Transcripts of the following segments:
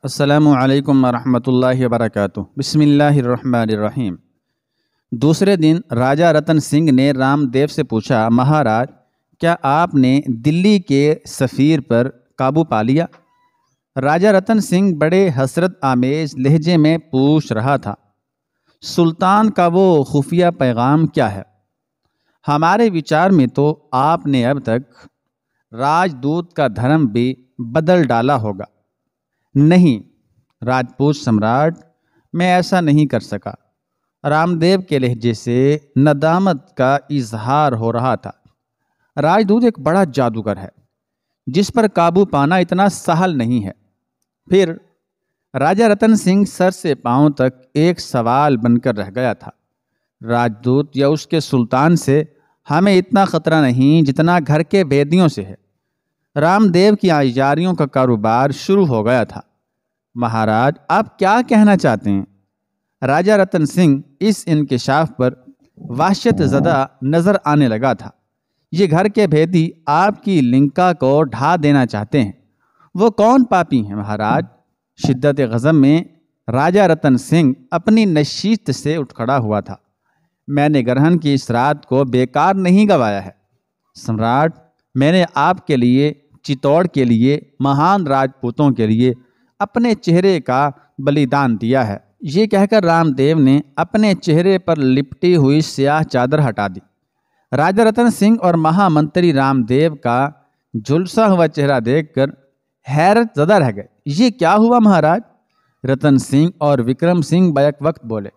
السلام علیکم ورحمۃ اللہ وبرکاتہ۔ بسم اللہ الرحمن الرحیم۔ دوسرے دن راجہ رتن سنگھ نے رام دیو سے پوچھا، مہاراج کیا آپ نے دلی کے سفیر پر قابو پا لیا؟ راجہ رتن سنگھ بڑے حسرت آمیز لہجے میں پوچھ رہا تھا، سلطان کا وہ خفیہ پیغام کیا ہے؟ ہمارے وچار میں تو آپ نے اب تک راجدوت کا دھرم بھی بدل ڈالا ہوگا۔ نہیں راجپوت سمراٹ، میں ایسا نہیں کر سکا۔ رام دیو کے لہجے سے ندامت کا اظہار ہو رہا تھا۔ راجدوت ایک بڑا جادوگر ہے جس پر قابو پانا اتنا سہل نہیں ہے۔ پھر راجہ رتن سنگھ سر سے پاؤں تک ایک سوال بن کر رہ گیا تھا۔ راجدوت یا اس کے سلطان سے ہمیں اتنا خطرہ نہیں جتنا گھر کے بیدیوں سے ہے۔ رام دیو کی آئیجاریوں کا کاروبار شروع ہو گیا تھا۔ مہاراج آپ کیا کہنا چاہتے ہیں؟ راجہ رتن سنگھ اس انکشاف پر وحشت زدہ نظر آنے لگا تھا۔ یہ گھر کے بھیدی آپ کی لنکا کو ڈھا دینا چاہتے ہیں۔ وہ کون پاپی ہیں مہاراج؟ شدت غضب میں راجہ رتن سنگھ اپنی نشست سے اٹھ کھڑا ہوا تھا۔ میں نے گرہن کی اس رات کو بیکار نہیں گوایا ہے سمراٹ۔ میں نے آپ کے لیے، چتوڑ کے لیے، مہان راجپوتوں کے لیے اپنے چہرے کا بلیدان دیا ہے۔ یہ کہہ کر رام دیو نے اپنے چہرے پر لپٹی ہوئی سیاہ چادر ہٹا دی۔ راجہ رتن سنگھ اور مہا منتری رام دیو کا جھلسا ہوا چہرہ دیکھ کر حیرت زدہ رہ گئے۔ یہ کیا ہوا مہاراج؟ رتن سنگھ اور وکرم سنگھ بیک وقت بولے،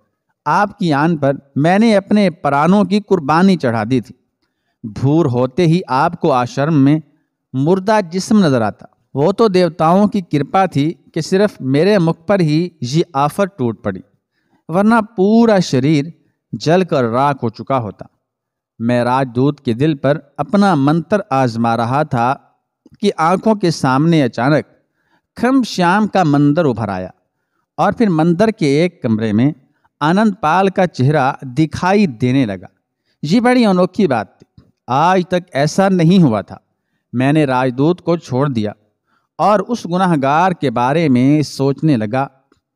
آپ کی آن پر میں نے اپنے پرانوں کی قربانی چڑھا دی تھی۔ بھور ہوتے ہی آپ کو آشرم میں مردہ جسم نظر آتا۔ وہ تو دیوتاؤں کی کرپا تھی کہ صرف میرے مکھ پر ہی یہ آفت ٹوٹ پڑی، ورنہ پورا شریر جل کر راکھ ہو چکا ہوتا۔ میں راجدوت کے دل پر اپنا منتر آزما رہا تھا کہ آنکھوں کے سامنے اچانک کھم شیام کا مندر ابھر آیا، اور پھر مندر کے ایک کمرے میں آنند پال کا چہرہ دکھائی دینے لگا۔ یہ بڑی انوکھی بات تھی، آج تک ایسا نہیں ہوا تھا۔ میں نے راجدوت کو چھوڑ دیا اور اس گناہ گار کے بارے میں سوچنے لگا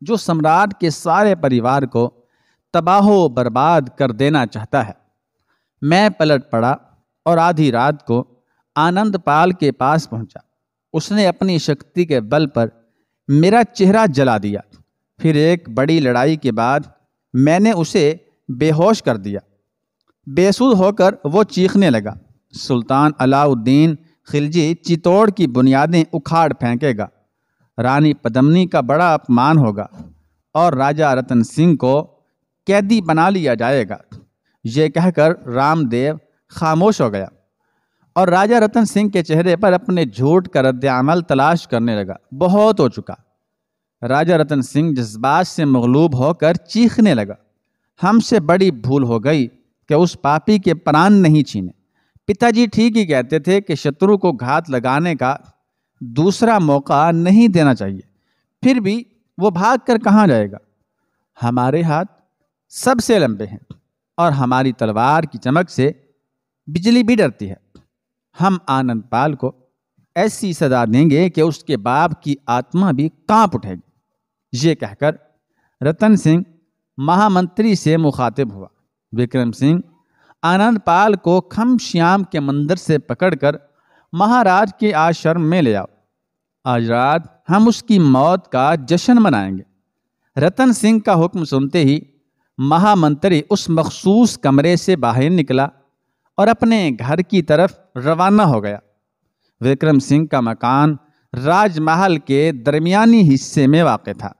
جو سمراٹ کے سارے پریوار کو تباہ و برباد کر دینا چاہتا ہے۔ میں پلٹ پڑا اور آدھی رات کو آنند پال کے پاس پہنچا۔ اس نے اپنی شکتی کے بل پر میرا چہرہ جلا دیا۔ پھر ایک بڑی لڑائی کے بعد میں نے اسے بے ہوش کر دیا۔ بے سود ہو کر وہ چیخنے لگا، سلطان علاء الدین خلجی چتوڑ کی بنیادیں اکھاڑ پھینکے گا، رانی پدمنی کا بڑا اپمان ہوگا، اور راجہ رتن سنگھ کو قیدی بنا لیا جائے گا۔ یہ کہہ کر رام دیو خاموش ہو گیا اور راجہ رتن سنگھ کے چہرے پر اپنے جھوٹ کا رد عمل تلاش کرنے لگا۔ بہت ہو چکا۔ راجہ رتن سنگھ جذبات سے مغلوب ہو کر چیخنے لگا، ہم سے بڑی بھول ہو گئی کہ اس پاپی کے پران نہیں چھینے۔ پتا جی ٹھیک ہی کہتے تھے کہ شترو کو گھات لگانے کا دوسرا موقع نہیں دینا چاہیے، پھر بھی وہ بھاگ کر کہاں جائے گا؟ ہمارے ہاتھ سب سے لمبے ہیں اور ہماری تلوار کی چمک سے بجلی بھی ڈرتی ہے۔ ہم آنند پال کو ایسی سزا دیں گے کہ اس کے باپ کی آتما بھی کانپ اٹھے گی۔ یہ کہہ کر رتن سنگھ مہا منتری سے مخاطب ہوا، وکرم سنگھ آنند پال کو کھم شیام کے مندر سے پکڑ کر مہاراج کے آشرم میں لے آؤ۔ آج رات ہم اس کی موت کا جشن منائیں گے۔ رتن سنگھ کا حکم سنتے ہی مہا منتری اس مخصوص کمرے سے باہر نکلا اور اپنے گھر کی طرف روانہ ہو گیا۔ وکرم سنگھ کا مکان راج محل کے درمیانی حصے میں واقع تھا۔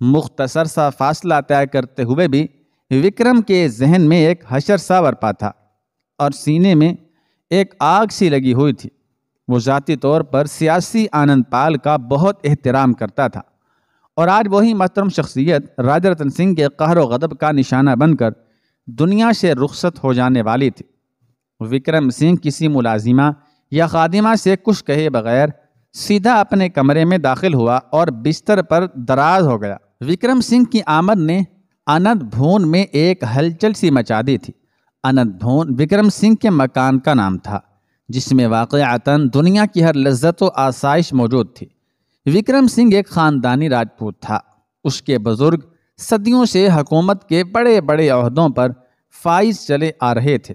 مختصر سا فاصلہ طے کرتے ہوئے بھی وکرم کے ذہن میں ایک حشر سا برپا تھا اور سینے میں ایک آگ سی لگی ہوئی تھی۔ وہ ذاتی طور پر سیاسی آنند پال کا بہت احترام کرتا تھا، اور آج وہی محترم شخصیت راجہ رتن سنگھ کے قہر و غضب کا نشانہ بن کر دنیا سے رخصت ہو جانے والی تھی۔ وکرم سنگھ کسی ملازمہ یا خادمہ سے کچھ کہے بغیر سیدھا اپنے کمرے میں داخل ہوا اور بستر پر دراز ہو گیا۔ وکرم سنگھ کی آمد نے آنند بھون میں ایک ہلچل سی مچا دی تھی۔ آنند بھون وکرم سنگھ کے مکان کا نام تھا، جس میں واقعتاً دنیا کی ہر لذت و آسائش موجود تھی۔ وکرم سنگھ ایک خاندانی راجپوت تھا۔ اس کے بزرگ صدیوں سے حکومت کے بڑے بڑے عہدوں پر فائز چلے آ رہے تھے۔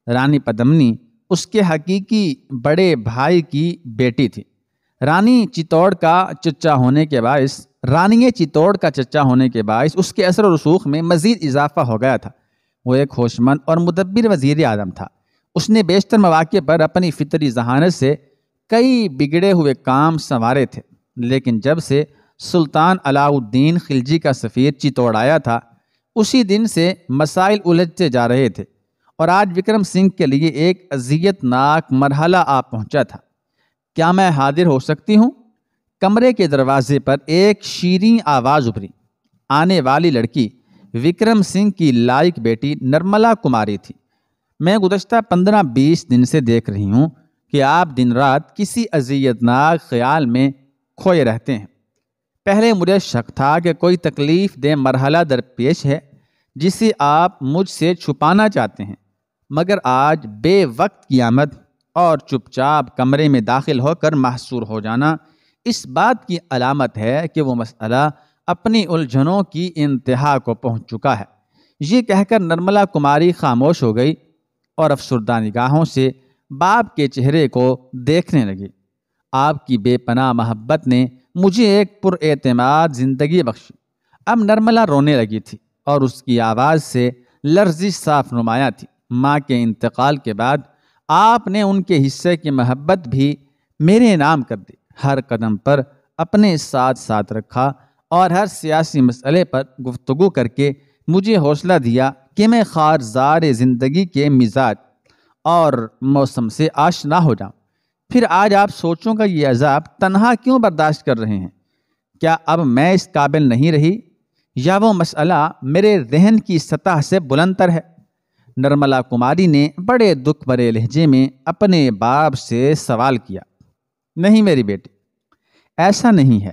رانی پدمنی اس کے حقیقی بڑے بھائی کی بیٹی تھی۔ رانی چتوڑ کا چچا ہونے کے باعث اس کے اثر و رسوخ میں مزید اضافہ ہو گیا تھا۔ وہ ایک ہوشمند اور مدبر وزیر اعظم تھا۔ اس نے بیشتر مواقع پر اپنی فطری ذہانت سے کئی بگڑے ہوئے کام سنوارے تھے، لیکن جب سے سلطان علاء الدین خلجی کا سفیر چتوڑ آیا تھا، اسی دن سے مسائل الجھتے جا رہے تھے، اور آج وکرم سنگھ کے لیے ایک اذیت ناک مرحلہ آ پہنچا تھا۔ کیا میں حاضر ہو سکتی ہوں؟ کمرے کے دروازے پر ایک شیریں آواز ابھری۔ آنے والی لڑکی وکرم سنگھ کی لائق بیٹی نرملا کماری تھی۔ میں گزشتہ 15-20 دن سے دیکھ رہی ہوں کہ آپ دن رات کسی اذیت ناک خیال میں کھوئے رہتے ہیں۔ پہلے مجھے شک تھا کہ کوئی تکلیف دہ مرحلہ درپیش ہے جسے آپ مجھ سے چھپانا چاہتے ہیں، مگر آج بے وقت کی آمد اور چپ چاپ کمرے میں داخل ہو کر محصور ہو جانا اس بات کی علامت ہے کہ وہ مسئلہ اپنی الجھنوں کی انتہا کو پہنچ چکا ہے۔ یہ کہہ کر نرملا کماری خاموش ہو گئی اور افسردہ نگاہوں سے باپ کے چہرے کو دیکھنے لگی۔ آپ کی بے پناہ محبت نے مجھے ایک پر اعتماد زندگی بخشی۔ اب نرملا رونے لگی تھی اور اس کی آواز سے لرزش صاف نمایاں تھی۔ ماں کے انتقال کے بعد آپ نے ان کے حصے کی محبت بھی میرے نام کر دی، ہر قدم پر اپنے ساتھ رکھا اور ہر سیاسی مسئلے پر گفتگو کر کے مجھے حوصلہ دیا کہ میں خارزار زندگی کے مزاج اور موسم سے آشنا ہو جاؤں۔ پھر آج آپ سوچوں کا یہ عذاب تنہا کیوں برداشت کر رہے ہیں؟ کیا اب میں اس قابل نہیں رہی، یا وہ مسئلہ میرے ذہن کی سطح سے بلند تر ہے؟ نرملا کماری نے بڑے دکھ بھرے لہجے میں اپنے باپ سے سوال کیا۔ نہیں میری بیٹی، ایسا نہیں ہے۔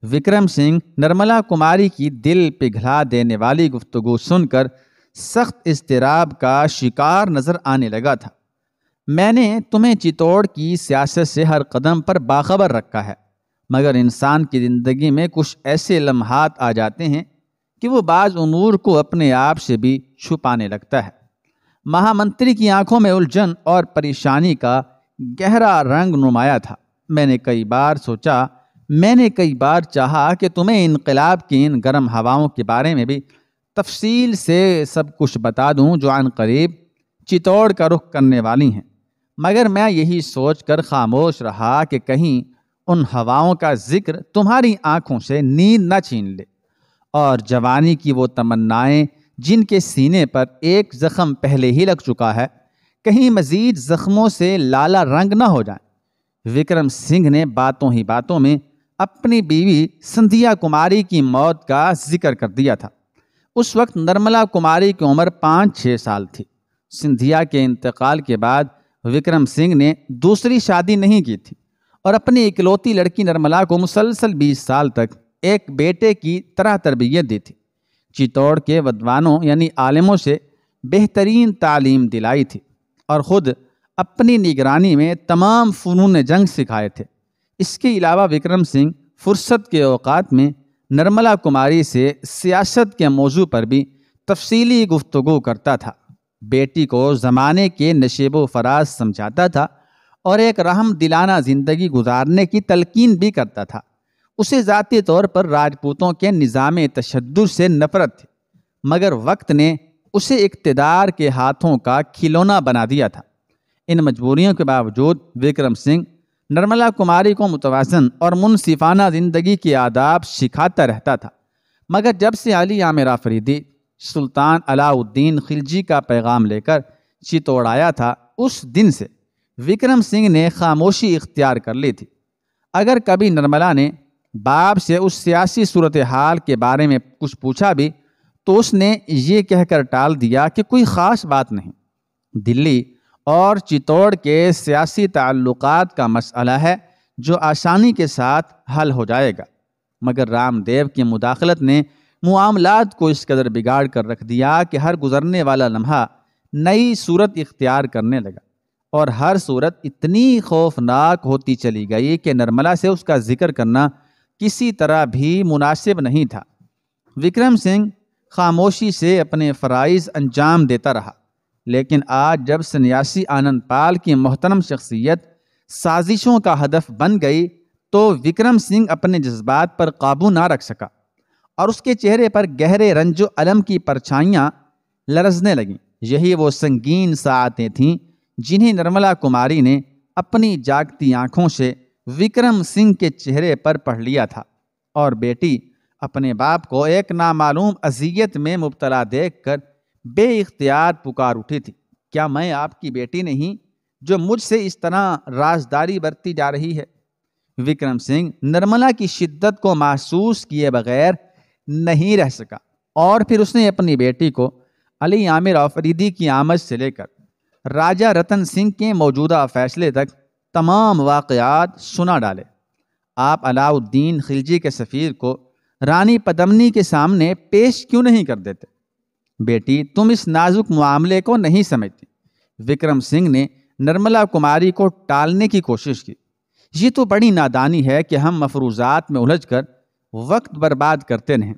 وکرم سنگھ نرملا کماری کی دل پگھلا دینے والی گفتگو سن کر سخت اضطراب کا شکار نظر آنے لگا تھا۔ میں نے تمہیں چتوڑ کی سیاست سے ہر قدم پر باخبر رکھا ہے، مگر انسان کی زندگی میں کچھ ایسے لمحات آ جاتے ہیں کہ وہ بعض امور کو اپنے آپ سے بھی چھپانے لگتا ہے۔ مہامنتری کی آنکھوں میں الجھن اور پریشانی کا گہرا رنگ نمایاں تھا۔ میں نے کئی بار چاہا کہ تمہیں انقلاب کی ان گرم ہواؤں کے بارے میں بھی تفصیل سے سب کچھ بتا دوں جو عن قریب چتوڑ کا رخ کرنے والی ہیں، مگر میں یہی سوچ کر خاموش رہا کہ کہیں ان ہواؤں کا ذکر تمہاری آنکھوں سے نیند نہ چھین لے، اور جوانی کی وہ تمنائیں جن کے سینے پر ایک زخم پہلے ہی لگ چکا ہے، کہیں مزید زخموں سے لالا رنگ نہ ہو جائیں۔ وکرم سنگھ نے باتوں ہی باتوں میں اپنی بیوی سندھیا کماری کی موت کا ذکر کر دیا تھا۔ اس وقت نرملا کماری کی عمر 5-6 سال تھی۔ سندھیا کے انتقال کے بعد وکرم سنگھ نے دوسری شادی نہیں کی تھی اور اپنی اکلوتی لڑکی نرملا کو مسلسل 20 سال تک ایک بیٹے کی طرح تربیت دی تھی۔ چتوڑ کے ودوانوں یعنی عالموں سے بہترین تعلیم دلائی تھی اور خود اپنی نگرانی میں تمام فنون جنگ سکھائے تھے۔ اس کے علاوہ وکرم سنگھ فرصت کے اوقات میں نرملا کماری سے سیاست کے موضوع پر بھی تفصیلی گفتگو کرتا تھا، بیٹی کو زمانے کے نشیب و فراز سمجھاتا تھا اور ایک رحم دلانہ زندگی گزارنے کی تلقین بھی کرتا تھا۔ اسے ذاتی طور پر راجپوتوں کے نظام تشدد سے نفرت تھی، مگر وقت نے اسے اقتدار کے ہاتھوں کا کھلونا بنا دیا تھا۔ ان مجبوریوں کے باوجود وکرم سنگھ نرملا کماری کو متوازن اور منصفانہ زندگی کے آداب سکھاتا رہتا تھا، مگر جب سے علی عامر آفریدی سلطان علاء الدین خلجی کا پیغام لے کر چتوڑ آیا تھا، اس دن سے وکرم سنگھ نے خاموشی اختیار کر لی تھی۔ اگر کبھی نرملا نے باپ سے اس سیاسی صورتحال کے بارے میں کچھ پوچھا بھی تو اس نے یہ کہہ کر ٹال دیا کہ کوئی خاص بات نہیں، دلی اور چتوڑ کے سیاسی تعلقات کا مسئلہ ہے جو آسانی کے ساتھ حل ہو جائے گا۔ مگر رام دیو کی مداخلت نے معاملات کو اس قدر بگاڑ کر رکھ دیا کہ ہر گزرنے والا لمحہ نئی صورت اختیار کرنے لگا۔ اور ہر صورت اتنی خوفناک ہوتی چلی گئی کہ نرملا سے اس کا ذکر کرنا کسی طرح بھی مناسب نہیں تھا۔ وکرم سنگھ خاموشی سے اپنے فرائض انجام دیتا رہا، لیکن آج جب سنیاسی آنند پال کی محترم شخصیت سازشوں کا ہدف بن گئی تو وکرم سنگھ اپنے جذبات پر قابو نہ رکھ سکا اور اس کے چہرے پر گہرے رنج و الم کی پرچھائیاں لرزنے لگیں۔ یہی وہ سنگین ساعتیں تھیں جنہیں نرملا کماری نے اپنی جاگتی آنکھوں سے وکرم سنگھ کے چہرے پر پڑھ لیا تھا، اور بیٹی اپنے باپ کو ایک نامعلوم اذیت میں مبتلا دیکھ کر بے اختیار پکار اٹھی تھی، کیا میں آپ کی بیٹی نہیں جو مجھ سے اس طرح رازداری برتی جا رہی ہے؟ وکرم سنگھ نرملا کی شدت کو محسوس کیے بغیر نہیں رہ سکا، اور پھر اس نے اپنی بیٹی کو علی عامر آفریدی کی آمد سے لے کر راجہ رتن سنگھ کے موجودہ فیصلے تک تمام واقعات سنا ڈالے۔ آپ علاء الدین خلجی کے سفیر کو رانی پدمنی کے سامنے پیش کیوں نہیں کر دیتے؟ بیٹی تم اس نازک معاملے کو نہیں سمجھتی۔ وکرم سنگھ نے نرملا کماری کو ٹالنے کی کوشش کی۔ یہ تو بڑی نادانی ہے کہ ہم مفروضات میں الجھ کر وقت برباد کرتے رہیں۔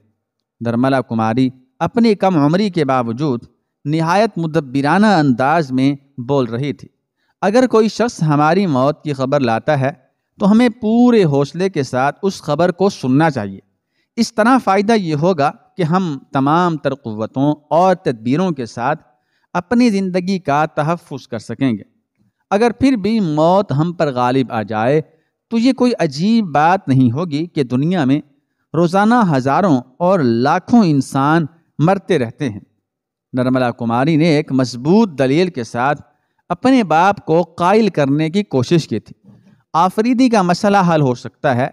نرملا کماری اپنی کم عمری کے باوجود نہایت مدبرانہ انداز میں بول رہی تھی۔ اگر کوئی شخص ہماری موت کی خبر لاتا ہے تو ہمیں پورے حوصلے کے ساتھ اس خبر کو سننا چاہیے۔ اس طرح فائدہ یہ ہوگا کہ ہم تمام تر قوتوں اور تدبیروں کے ساتھ اپنی زندگی کا تحفظ کر سکیں گے۔ اگر پھر بھی موت ہم پر غالب آ جائے تو یہ کوئی عجیب بات نہیں ہوگی کہ دنیا میں روزانہ ہزاروں اور لاکھوں انسان مرتے رہتے ہیں۔ نرملا کماری نے ایک مضبوط دلیل کے ساتھ اپنے باپ کو قائل کرنے کی کوشش کی تھی۔ آفریدی کا مسئلہ حل ہو سکتا ہے،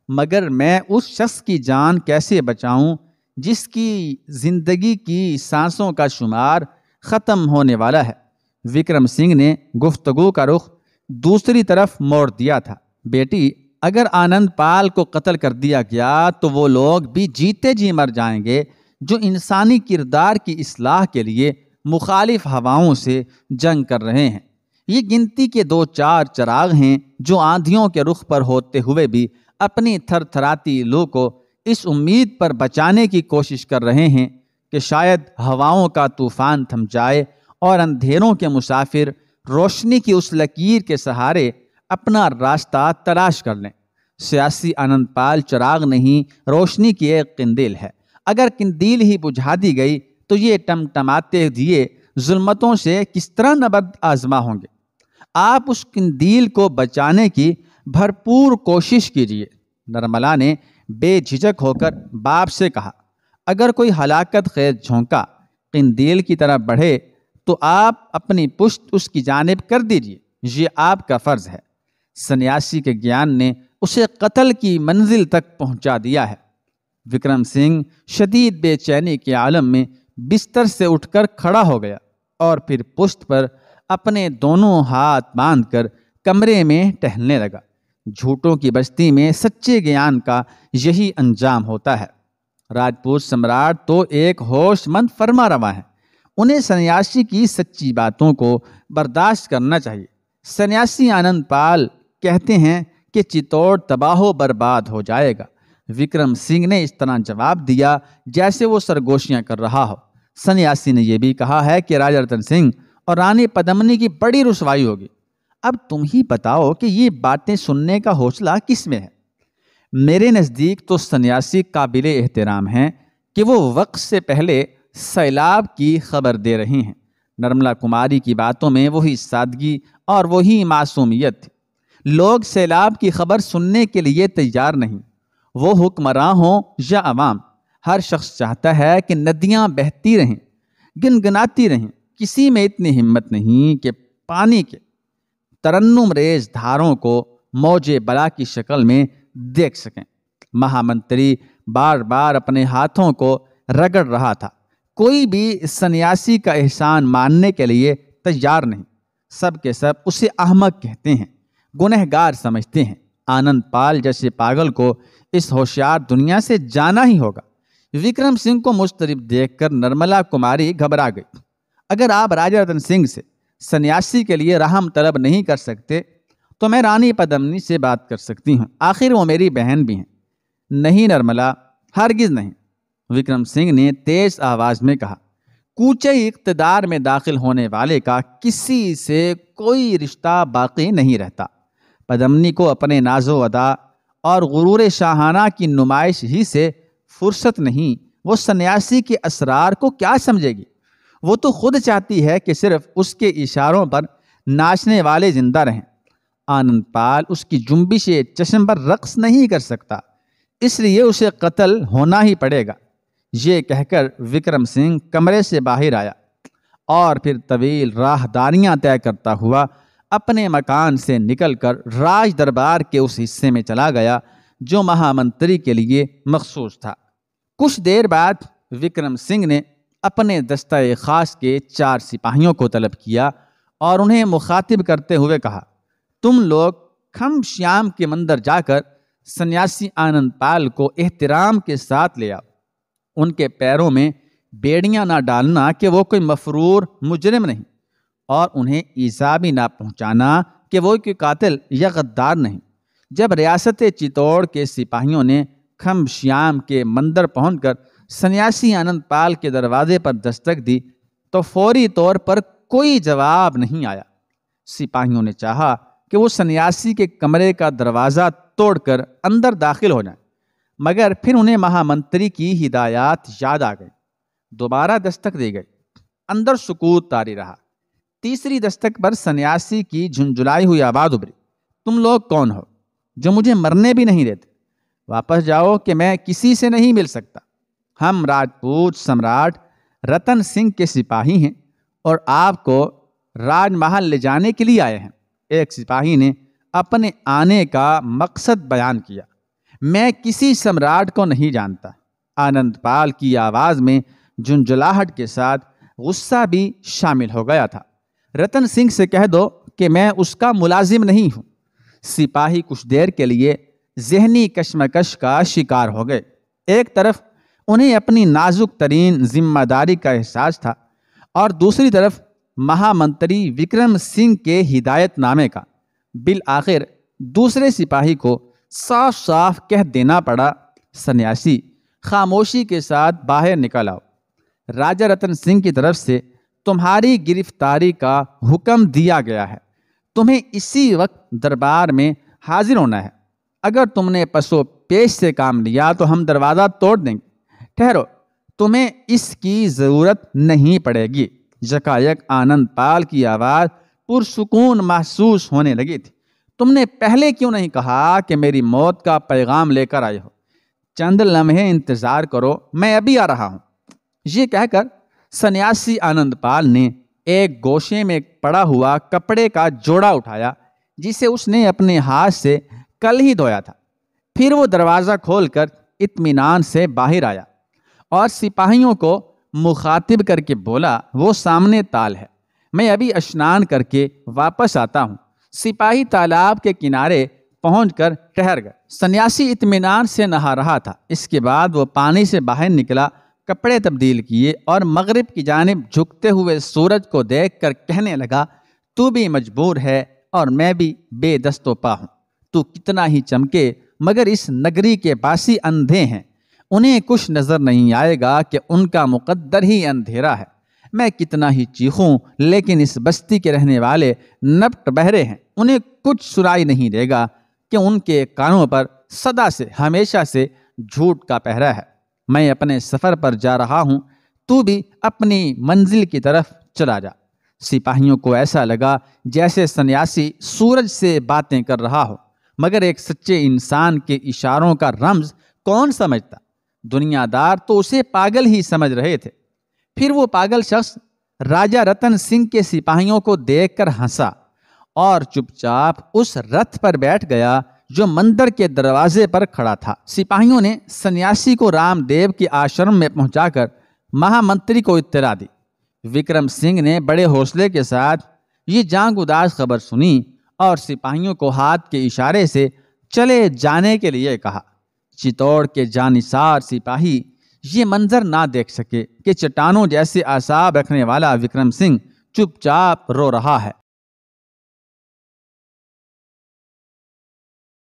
مگر میں اس شخص کی جان کیسے بچاؤں جس کی زندگی کی سانسوں کا شمار ختم ہونے والا ہے؟ وکرم سنگھ نے گفتگو کا رخ دوسری طرف موڑ دیا تھا۔ بیٹی اگر آنند پال کو قتل کر دیا گیا تو وہ لوگ بھی جیتے جی مر جائیں گے جو انسانی کردار کی اصلاح کے لیے مخالف ہواؤں سے جنگ کر رہے ہیں۔ یہ گنتی کے 2-4 چراغ ہیں جو آندھیوں کے رخ پر ہوتے ہوئے بھی اپنی تھر تھراتی لو کو اس امید پر بچانے کی کوشش کر رہے ہیں کہ شاید ہواؤں کا طوفان تھم جائے اور اندھیروں کے مسافر روشنی کی اس لکیر کے سہارے اپنا راستہ تلاش کر لیں۔ سیاسی آنند پال چراغ نہیں، روشنی کی ایک قندیل ہے۔ اگر قندیل ہی بجھا دی گئی تو یہ ٹمٹماتے دیے ظلمتوں سے کس طرح نبرد آزما ہوں گے؟ آپ اس قندیل کو بچانے کی بھرپور کوشش کیجیے۔ نرملا نے بے جھجک ہو کر باپ سے کہا۔ اگر کوئی ہلاکت خیز جھونکا قندیل کی طرف بڑھے تو آپ اپنی پشت اس کی جانب کر دیجیے، یہ آپ کا فرض ہے۔ سنیاسی کے گیان نے اسے قتل کی منزل تک پہنچا دیا ہے۔ وکرم سنگھ شدید بے چینی کے عالم میں بستر سے اٹھ کر کھڑا ہو گیا اور پھر پشت پر اپنے دونوں ہاتھ باندھ کر کمرے میں ٹہلنے لگا۔ جھوٹوں کی بستی میں سچے گیان کا یہی انجام ہوتا ہے۔ راجپوت سمراٹ تو ایک ہوش مند فرما رواں ہے، انہیں سنیاسی کی سچی باتوں کو برداشت کرنا چاہیے۔ سنیاسی آنند پال کہتے ہیں کہ چتور تباہ و برباد ہو جائے گا۔ وکرم سنگھ نے اس طرح جواب دیا جیسے وہ سرگوشیاں کر رہا ہو۔ سنیاسی نے یہ بھی کہا ہے کہ راجہ رتن سنگھ اور رانی پدمنی کی بڑی رسوائی ہوگی۔ اب تم ہی بتاؤ کہ یہ باتیں سننے کا حوصلہ کس میں ہے؟ میرے نزدیک تو سنیاسی قابل احترام ہیں کہ وہ وقت سے پہلے سیلاب کی خبر دے رہے ہیں۔ نرملا کماری کی باتوں میں وہی سادگی اور وہی معصومیت تھی۔ لوگ سیلاب کی خبر سننے کے لیے تیار نہیں، وہ حکمراں ہوں یا عوام۔ ہر شخص چاہتا ہے کہ ندیاں بہتی رہیں، گنگناتی رہیں۔ کسی میں اتنی ہمت نہیں کہ پانی کے ترنم ریز دھاروں کو موج بلا کی شکل میں دیکھ سکیں۔ مہامنتری بار بار اپنے ہاتھوں کو رگڑ رہا تھا۔ کوئی بھی سنیاسی کا احسان ماننے کے لیے تیار نہیں۔ سب کے سب اسے احمق کہتے ہیں، گنہگار سمجھتے ہیں۔ آنند پال جیسے پاگل کو اس ہوشیار دنیا سے جانا ہی ہوگا۔ وکرم سنگھ کو مضطرب دیکھ کر نرملا کماری گھبرا گئی۔ اگر آپ راجہ رتن سنگھ سے سنیاسی کے لیے رحم طلب نہیں کر سکتے تو میں رانی پدمنی سے بات کر سکتی ہوں، آخر وہ میری بہن بھی ہیں۔ نہیں نرملا، ہرگز نہیں، وکرم سنگھ نے تیز آواز میں کہا۔ کوچے اقتدار میں داخل ہونے والے کا کسی سے کوئی رشتہ باقی نہیں رہتا۔ پدمنی کو اپنے ناز و ادا اور غرور شاہانہ کی نمائش ہی سے فرصت نہیں، وہ سنیاسی کے اسرار کو کیا سمجھے گی؟ وہ تو خود چاہتی ہے کہ صرف اس کے اشاروں پر ناچنے والے زندہ رہیں۔ آنند پال اس کی جنبش چشم پر رقص نہیں کر سکتا، اس لیے اسے قتل ہونا ہی پڑے گا۔ یہ کہہ کر وکرم سنگھ کمرے سے باہر آیا اور پھر طویل راہداریاں طے کرتا ہوا اپنے مکان سے نکل کر راج دربار کے اس حصے میں چلا گیا جو مہامنتری کے لیے مخصوص تھا۔ کچھ دیر بعد وکرم سنگھ نے اپنے دستہ خاص کے 4 سپاہیوں کو طلب کیا اور انہیں مخاطب کرتے ہوئے کہا، تم لوگ کھم شیام کے مندر جا کر سنیاسی آنند پال کو احترام کے ساتھ لے آؤ۔ ان کے پیروں میں بیڑیاں نہ ڈالنا کہ وہ کوئی مفرور مجرم نہیں، اور انہیں ایذا بھی نہ پہنچانا کہ وہ کوئی قاتل یا غدار نہیں۔ جب ریاست چتوڑ کے سپاہیوں نے کھم شیام کے مندر پہنچ کر سنیاسی آنند پال کے دروازے پر دستک دی تو فوری طور پر کوئی جواب نہیں آیا۔ سپاہیوں نے چاہا کہ وہ سنیاسی کے کمرے کا دروازہ توڑ کر اندر داخل ہو جائیں، مگر پھر انہیں مہامنتری کی ہدایات یاد آ گئی۔ دوبارہ دستک دی گئی، اندر سکوت طاری رہا۔ تیسری دستک پر سنیاسی کی جھنجھلائی ہوئی آواز ابھری، تم لوگ کون ہو جو مجھے مرنے بھی نہیں دیتے؟ واپس جاؤ کہ میں کسی سے نہیں مل سکتا۔ ہم راجپوت سمراٹ رتن سنگھ کے سپاہی ہیں اور آپ کو راج محل لے جانے کے لیے آئے ہیں۔ ایک سپاہی نے اپنے آنے کا مقصد بیان کیا، میں کسی سمراٹ کو نہیں جانتا۔ آنند پال کی آواز میں جھنجھلاہٹ کے ساتھ غصہ بھی شامل ہو گیا تھا۔ رتن سنگھ سے کہہ دو کہ میں اس کا ملازم نہیں ہوں۔ سپاہی کچھ دیر کے لیے ذہنی کشمکش کا شکار ہو گئے۔ ایک طرف انہیں اپنی نازک ترین ذمہ داری کا احساس تھا اور دوسری طرف مہامنتری وکرم سنگھ کے ہدایت نامے کا۔ بالآخر دوسرے سپاہی کو صاف صاف کہہ دینا پڑا، سنیاسی خاموشی کے ساتھ باہر نکل آؤ۔ راجہ رتن سنگھ کی طرف سے تمہاری گرفتاری کا حکم دیا گیا ہے، تمہیں اسی وقت دربار میں حاضر ہونا ہے۔ اگر تم نے پسو پیش سے کام لیا تو ہم دروازہ توڑ دیں گے۔ ٹھہرو، تمہیں اس کی ضرورت نہیں پڑے گی۔ یکایک آنند پال کی آواز پرسکون محسوس ہونے لگی تھی۔ تم نے پہلے کیوں نہیں کہا کہ میری موت کا پیغام لے کر آئے ہو؟ چند لمحے انتظار کرو، میں ابھی آ رہا ہوں۔ یہ کہہ کر سنیاسی آنند پال نے ایک گوشے میں پڑا ہوا کپڑے کا جوڑا اٹھایا جسے اس نے اپنے ہاتھ سے کل ہی دھویا تھا۔ پھر وہ دروازہ کھول کر اطمینان سے باہر آیا اور سپاہیوں کو مخاطب کر کے بولا، وہ سامنے تال ہے، میں ابھی اشنان کر کے واپس آتا ہوں۔ سپاہی تالاب کے کنارے پہنچ کر ٹھہر گئے۔ سنیاسی اطمینان سے نہا رہا تھا۔ اس کے بعد وہ پانی سے باہر نکلا، کپڑے تبدیل کیے اور مغرب کی جانب جھکتے ہوئے سورج کو دیکھ کر کہنے لگا، تو بھی مجبور ہے اور میں بھی بے دست و پا ہوں۔ تو کتنا ہی چمکے مگر اس نگری کے باسی اندھے ہیں، انہیں کچھ نظر نہیں آئے گا کہ ان کا مقدر ہی اندھیرا ہے۔ میں کتنا ہی چیخوں لیکن اس بستی کے رہنے والے نبٹ بہرے ہیں، انہیں کچھ سرائی نہیں دے گا کہ ان کے کانوں پر سدا سے ہمیشہ سے جھوٹ کا پہرا ہے۔ میں اپنے سفر پر جا رہا ہوں، تو بھی اپنی منزل کی طرف چلا جا۔ سپاہیوں کو ایسا لگا جیسے سنیاسی سورج سے باتیں کر رہا ہو، مگر ایک سچے انسان کے اشاروں کا رمز کون سمجھتا؟ دنیا دار تو اسے پاگل ہی سمجھ رہے تھے۔ پھر وہ پاگل شخص راجہ رتن سنگھ کے سپاہیوں کو دیکھ کر ہنسا اور چپ چاپ اس رتھ پر بیٹھ گیا جو مندر کے دروازے پر کھڑا تھا۔ سپاہیوں نے سنیاسی کو رام دیو کے آشرم میں پہنچا کر مہامنتری کو اطلاع دی۔ وکرم سنگھ نے بڑے حوصلے کے ساتھ یہ جان گداز خبر سنی اور سپاہیوں کو ہاتھ کے اشارے سے چلے جانے کے لیے کہا۔ چتوڑ کے جانثار سپاہی یہ منظر نہ دیکھ سکے کہ چٹانوں جیسے اعصاب رکھنے والا وکرم سنگھ چپ چاپ رو رہا ہے۔